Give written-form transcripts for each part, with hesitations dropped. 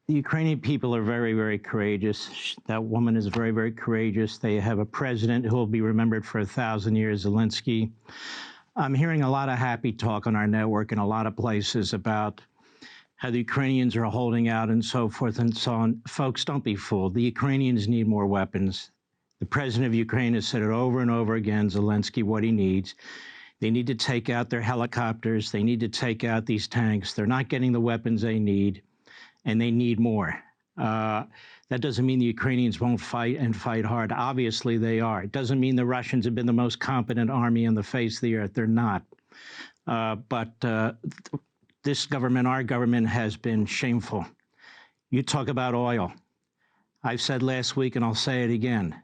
The Ukrainian people are very, very courageous. That woman is very, very courageous. They have a president who will be remembered for 1,000 years, Zelensky. I'm hearing a lot of happy talk on our network in a lot of places about how the Ukrainians are holding out and so forth and so on. Folks, don't be fooled. The Ukrainians need more weapons. The president of Ukraine has said it over and over again, Zelensky, what he needs. They need to take out their helicopters. They need to take out these tanks. They're not getting the weapons they need, and they need more. That doesn't mean the Ukrainians won't fight and fight hard. Obviously, they are. It doesn't mean the Russians have been the most competent army on the face of the earth. They're not. But this government, our government, has been shameful. You talk about oil. I've said last week, and I'll say it again.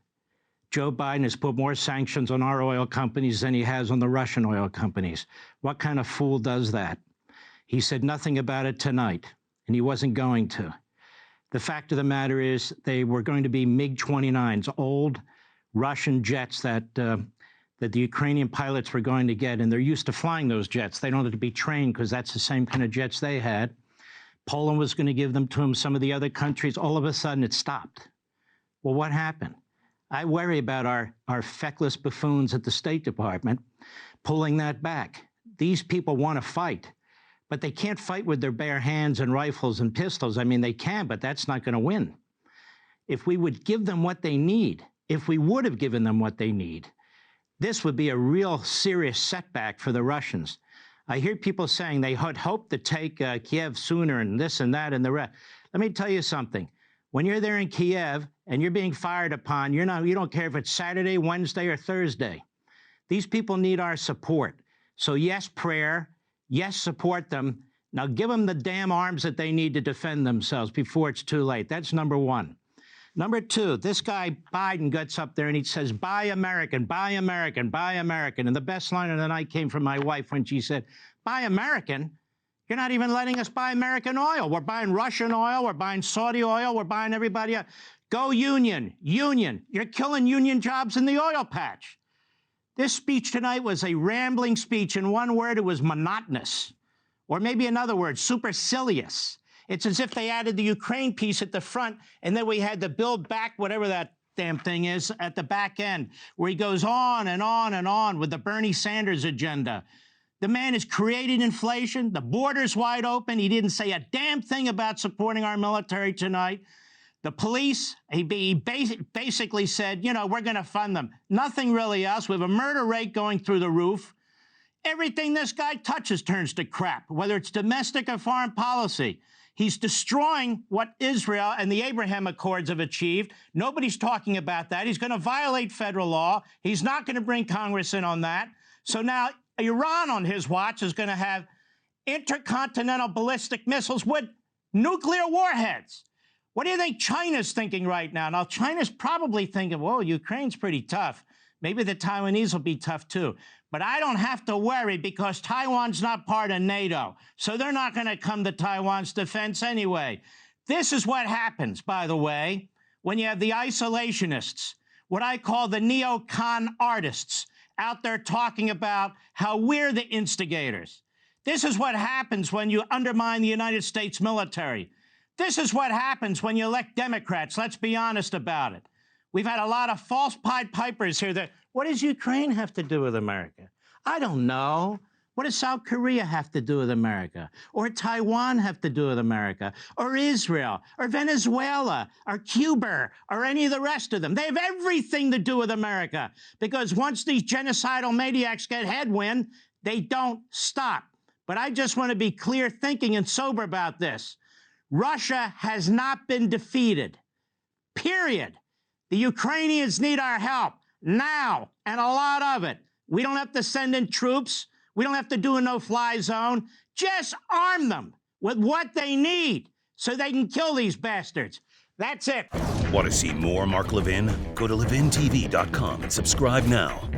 Joe Biden has put more sanctions on our oil companies than he has on the Russian oil companies. What kind of fool does that? He said nothing about it tonight, and he wasn't going to. The fact of the matter is they were going to be MiG-29s, old Russian jets that the Ukrainian pilots were going to get, and they're used to flying those jets. They don't have to be trained because that's the same kind of jets they had. Poland was going to give them to them, some of the other countries. All of a sudden, it stopped. Well, what happened? I worry about our feckless buffoons at the State Department pulling that back. These people want to fight, but they can't fight with their bare hands and rifles and pistols. I mean, they can, but that's not going to win. If we would give them what they need, if we would have given them what they need, this would be a real serious setback for the Russians. I hear people saying they had hoped to take Kiev sooner and this and that and the rest. Let me tell you something. When you're there in Kiev and you're being fired upon, you don't care if it's Saturday, Wednesday, or Thursday. These people need our support. So yes, prayer. Yes, support them. Now give them the damn arms that they need to defend themselves before it's too late. That's number one. Number two, this guy Biden gets up there and he says, buy American, buy American, buy American. And the best line of the night came from my wife when she said, buy American? You're not even letting us buy American oil. We're buying Russian oil. We're buying Saudi oil. We're buying everybody else. Go union, union. You're killing union jobs in the oil patch. This speech tonight was a rambling speech. In one word, it was monotonous. Or maybe another word, supercilious. It's as if they added the Ukraine piece at the front, and then we had to build back whatever that damn thing is at the back end, where he goes on and on and on with the Bernie Sanders agenda. The man has created inflation. The border's wide open. He didn't say a damn thing about supporting our military tonight. The police, he basically said, we're going to fund them. Nothing really else. We have a murder rate going through the roof. Everything this guy touches turns to crap, whether it's domestic or foreign policy. He's destroying what Israel and the Abraham Accords have achieved. Nobody's talking about that. He's going to violate federal law. He's not going to bring Congress in on that. So now Iran on his watch is going to have intercontinental ballistic missiles with nuclear warheads. What do you think China's thinking right now? Now, China's probably thinking, whoa, Ukraine's pretty tough. Maybe the Taiwanese will be tough too. But I don't have to worry because Taiwan's not part of NATO. So they're not going to come to Taiwan's defense anyway. This is what happens, by the way, when you have the isolationists, what I call the neocon artists, out there talking about how we're the instigators. This is what happens when you undermine the United States military. This is what happens when you elect Democrats. Let's be honest about it. We've had a lot of false Pied Pipers here that, what does Ukraine have to do with America? I don't know. What does South Korea have to do with America? Or Taiwan have to do with America? Or Israel? Or Venezuela? Or Cuba? Or any of the rest of them? They have everything to do with America. Because once these genocidal maniacs get headwind, they don't stop. But I just want to be clear thinking and sober about this. Russia has not been defeated. Period. The Ukrainians need our help now, and a lot of it. We don't have to send in troops. We don't have to do a no-fly zone. Just arm them with what they need so they can kill these bastards. That's it. Want to see more Mark Levin? Go to levintv.com and subscribe now.